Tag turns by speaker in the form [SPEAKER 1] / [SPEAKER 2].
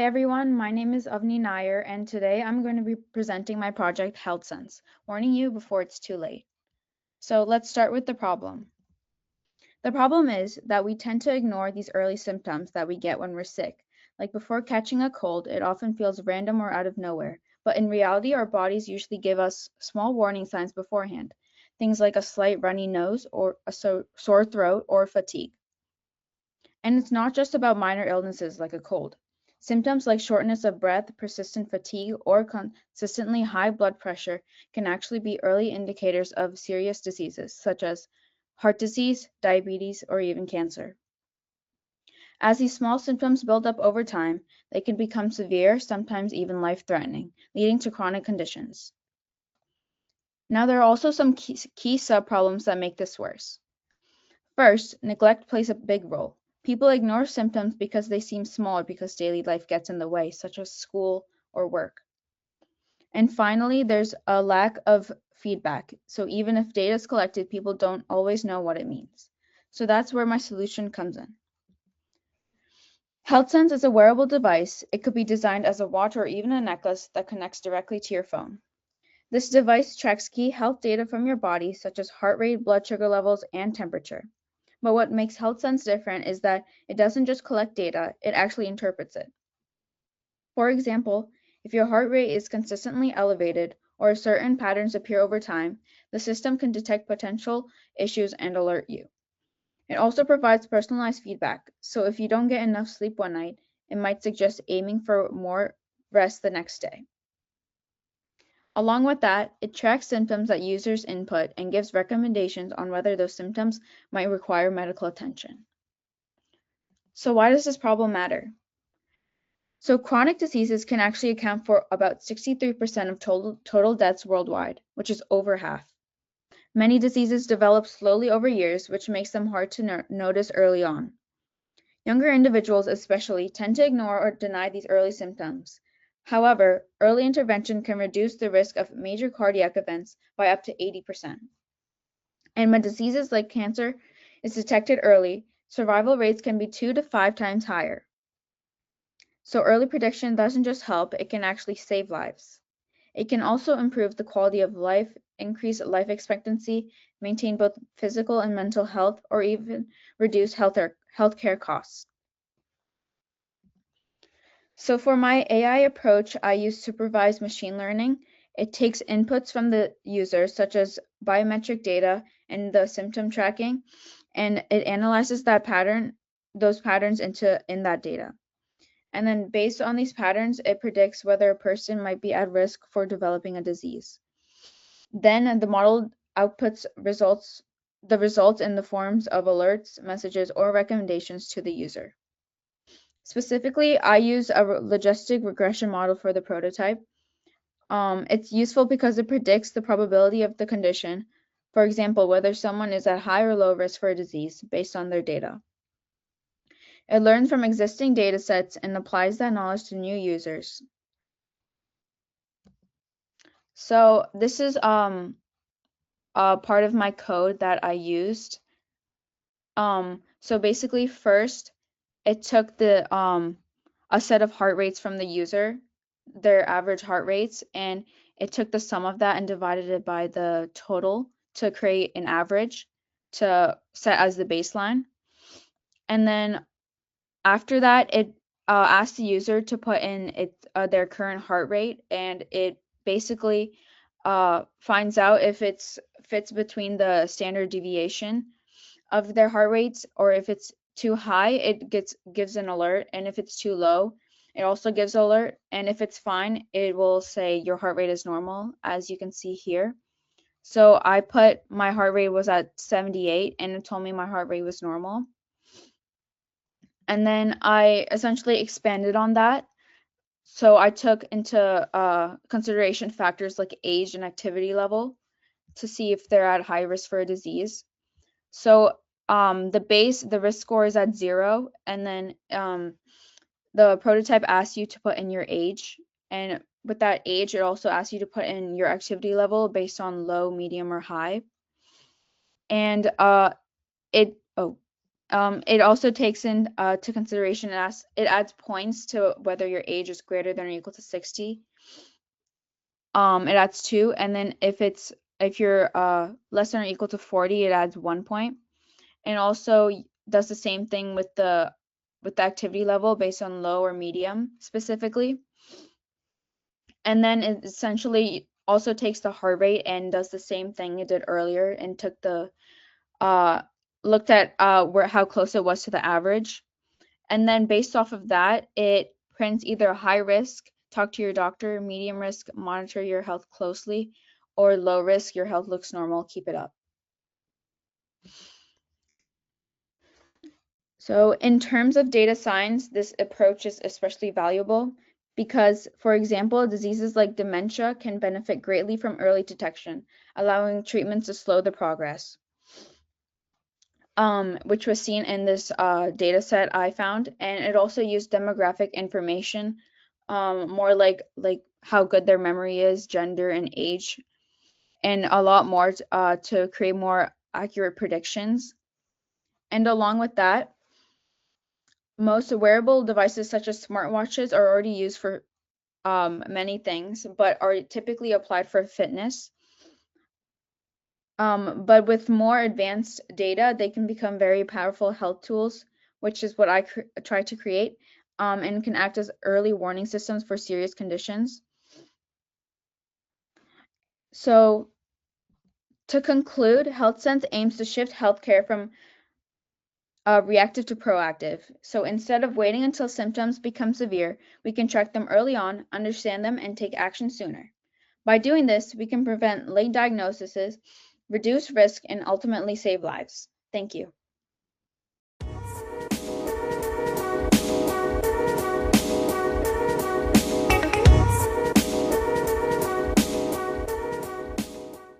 [SPEAKER 1] Hi everyone, my name is Avni Nair, and today I'm going to be presenting my project Health Sense, warning you before it's too late. So let's start with the problem. The problem is that we tend to ignore these early symptoms that we get when we're sick. Like before catching a cold, it often feels random or out of nowhere, but in reality, our bodies usually give us small warning signs beforehand. Things like a slight runny nose, or a sore throat, or fatigue. And it's not just about minor illnesses like a cold. Symptoms like shortness of breath, persistent fatigue, or consistently high blood pressure can actually be early indicators of serious diseases such as heart disease, diabetes, or even cancer. As these small symptoms build up over time, they can become severe, sometimes even life-threatening, leading to chronic conditions. Now, there are also some key subproblems that make this worse. First, neglect plays a big role. People ignore symptoms because they seem small or because daily life gets in the way, such as school or work. And finally, there's a lack of feedback. So even if data is collected, people don't always know what it means. So that's where my solution comes in. HealthSense is a wearable device. It could be designed as a watch or even a necklace that connects directly to your phone. This device tracks key health data from your body, such as heart rate, blood sugar levels, and temperature. But what makes HealthSense different is that it doesn't just collect data, it actually interprets it. For example, if your heart rate is consistently elevated or certain patterns appear over time, the system can detect potential issues and alert you. It also provides personalized feedback, so if you don't get enough sleep one night, it might suggest aiming for more rest the next day. Along with that, it tracks symptoms that users input and gives recommendations on whether those symptoms might require medical attention. So why does this problem matter? So chronic diseases can actually account for about 63% of total deaths worldwide, which is over half. Many diseases develop slowly over years, which makes them hard to notice early on. Younger individuals especially tend to ignore or deny these early symptoms. However, early intervention can reduce the risk of major cardiac events by up to 80%. And when diseases like cancer is detected early, survival rates can be 2 to 5 times higher. So early prediction doesn't just help, it can actually save lives. It can also improve the quality of life, increase life expectancy, maintain both physical and mental health, or even reduce healthcare costs. So for my AI approach, I use supervised machine learning. It takes inputs from the user, such as biometric data and the symptom tracking, and it analyzes those patterns in that data. And then based on these patterns, it predicts whether a person might be at risk for developing a disease. Then the model outputs the results in the forms of alerts, messages, or recommendations to the user. Specifically, I use a logistic regression model for the prototype. It's useful because it predicts the probability of the condition, for example, whether someone is at high or low risk for a disease based on their data. It learns from existing data sets and applies that knowledge to new users. So this is a part of my code that I used. So basically first it took a set of heart rates from the user, their average heart rates, and it took the sum of that and divided it by the total to create an average to set as the baseline. And then after that, it asked the user to put in their current heart rate, and it basically finds out if it's fits between the standard deviation of their heart rates, or if it's too high, it gives an alert, and if it's too low, it also gives an alert, and if it's fine, it will say your heart rate is normal, as you can see here. So I put my heart rate was at 78, and it told me my heart rate was normal. And then I essentially expanded on that. So I took into consideration factors like age and activity level to see if they're at high risk for a disease. So the risk score is at 0, and then the prototype asks you to put in your age, and with that age, it also asks you to put in your activity level based on low, medium, or high. And it oh It also takes into consideration it adds points to whether your age is greater than or equal to 60. It adds 2, and then if you're less than or equal to 40, it adds 1 point. And also does the same thing with the activity level based on low or medium specifically. And then it essentially also takes the heart rate and does the same thing it did earlier and took the looked at how close it was to the average. And then based off of that, it prints either high risk, talk to your doctor, medium risk, monitor your health closely, or low risk, your health looks normal, keep it up. So in terms of data science, this approach is especially valuable because, for example, diseases like dementia can benefit greatly from early detection, allowing treatments to slow the progress. Which was seen in this data set I found, and it also used demographic information, more like how good their memory is, gender, and age, and a lot more to create more accurate predictions. And along with that, most wearable devices such as smartwatches are already used for many things, but are typically applied for fitness. But with more advanced data, they can become very powerful health tools, which is what I try to create, and can act as early warning systems for serious conditions. So, to conclude, HealthSense aims to shift healthcare from reactive to proactive. So, instead of waiting until symptoms become severe, we can track them early on, understand them, and take action sooner. By doing this, we can prevent late diagnoses, reduce risk, and ultimately save lives. Thank you.